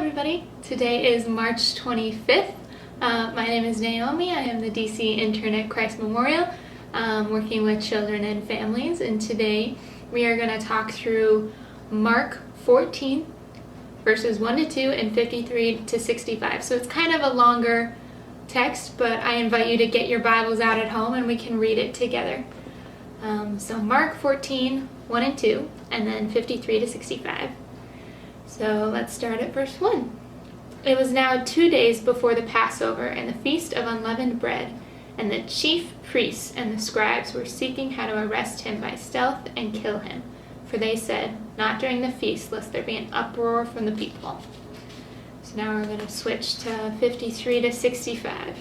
everybody. Today is March 25th. My name is Naomi. I am the DC intern at Christ Memorial, working with children and families. And today we are going to talk through Mark 14, verses 1 to 2 and 53 to 65. So it's kind of a longer text, but I invite you to get your Bibles out at home and we can read it together. So Mark 14, 1 and 2, and then 53 to 65. So let's start at verse 1. It was now 2 days before the Passover and the Feast of Unleavened Bread, and the chief priests and the scribes were seeking how to arrest him by stealth and kill him. For they said, "Not during the feast, lest there be an uproar from the people." So now we're going to switch to 53 to 65.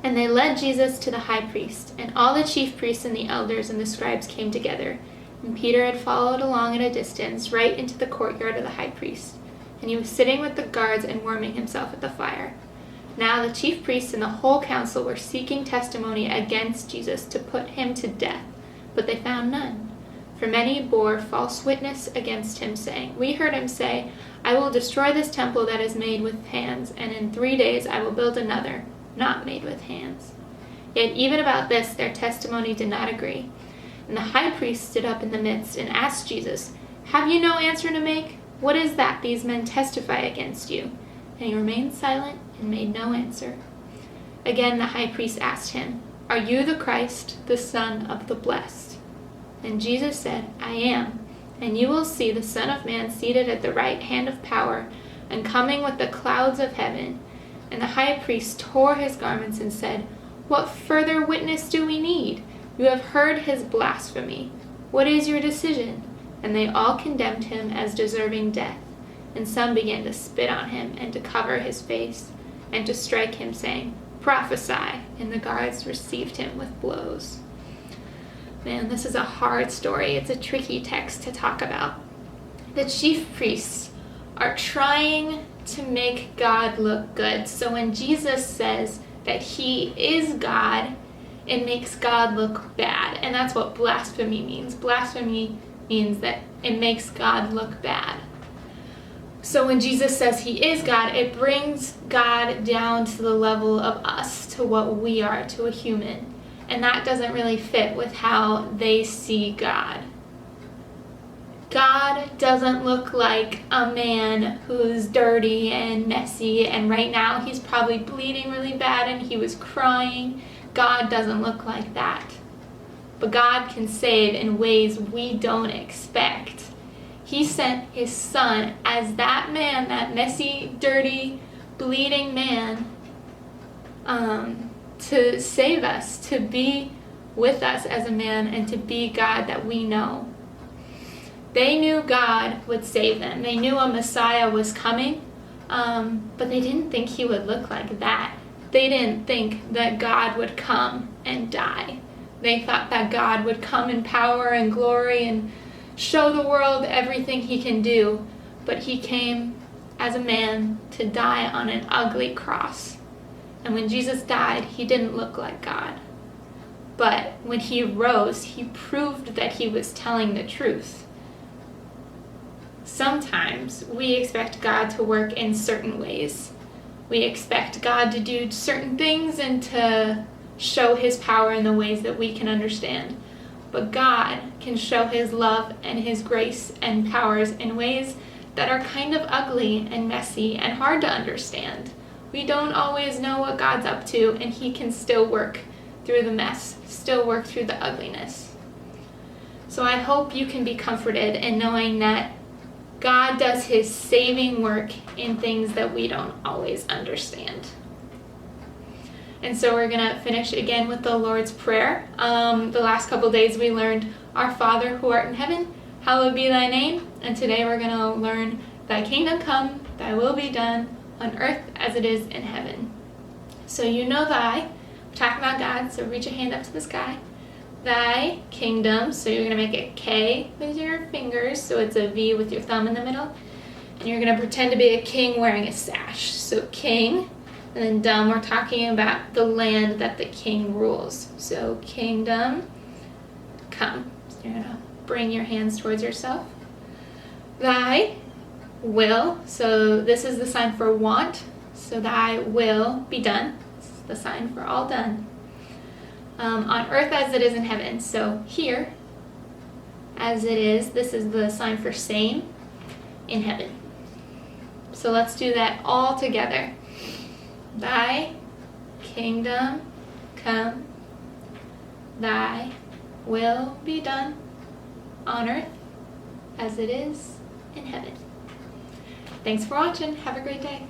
And they led Jesus to the high priest, and all the chief priests and the elders and the scribes came together. And Peter had followed along at a distance, right into the courtyard of the high priest. And he was sitting with the guards and warming himself at the fire. Now the chief priests and the whole council were seeking testimony against Jesus to put him to death, but they found none. For many bore false witness against him, saying, "We heard him say, 'I will destroy this temple that is made with hands, and in 3 days I will build another, not made with hands.' Yet even about this their testimony did not agree. And the high priest stood up in the midst and asked Jesus, 'Have you no answer to make? What is that these men testify against you?' And he remained silent and made no answer. Again the high priest asked him, 'Are you the Christ, the Son of the Blessed?' And Jesus said, 'I am. And you will see the Son of Man seated at the right hand of power and coming with the clouds of heaven.' And the high priest tore his garments and said, 'What further witness do we need? You have heard his blasphemy. What is your decision?' And they all condemned him as deserving death. And some began to spit on him and to cover his face and to strike him, saying, 'Prophesy.' And the guards received him with blows." Man, this is a hard story. It's a tricky text to talk about. The chief priests are trying to make God look good. So when Jesus says that he is God, it makes God look bad. And that's what blasphemy means. Blasphemy means that it makes God look bad. So when Jesus says he is God, it brings God down to the level of us, to what we are, to a human. And that doesn't really fit with how they see God. God doesn't look like a man who's dirty and messy, and right now he's probably bleeding really bad and he was crying. God doesn't look like that. But God can save in ways we don't expect. He sent his son as that man, that messy, dirty, bleeding man, to save us, to be with us as a man, and to be God that we know. They knew God would save them. They knew a Messiah was coming, but they didn't think he would look like that. They didn't think that God would come and die. They thought that God would come in power and glory and show the world everything he can do, but he came as a man to die on an ugly cross. And when Jesus died, he didn't look like God. But when he rose, he proved that he was telling the truth. Sometimes we expect God to work in certain ways. We expect God to do certain things and to show his power in the ways that we can understand. But God can show his love and his grace and powers in ways that are kind of ugly and messy and hard to understand. We don't always know what God's up to, and he can still work through the mess, still work through the ugliness. So I hope you can be comforted in knowing that God does his saving work in things that we don't always understand. And so we're going to finish again with the Lord's Prayer. The last couple days we learned, "Our Father who art in heaven, hallowed be thy name." And today we're going to learn, "Thy kingdom come, thy will be done on earth as it is in heaven." So you know thy, we're talking about God, so reach your hand up to the sky. Thy kingdom, so you're going to make a K with your fingers, so it's a V with your thumb in the middle. And you're going to pretend to be a king wearing a sash. So king, and then dom, we're talking about the land that the king rules. So kingdom come. So you're going to bring your hands towards yourself. Thy will. So this is the sign for want. So thy will be done. This is the sign for all done. On earth as it is in heaven. So here, as it is, this is the sign for same in heaven. So let's do that all together. Thy kingdom come, thy will be done on earth as it is in heaven. Thanks for watching. Have a great day.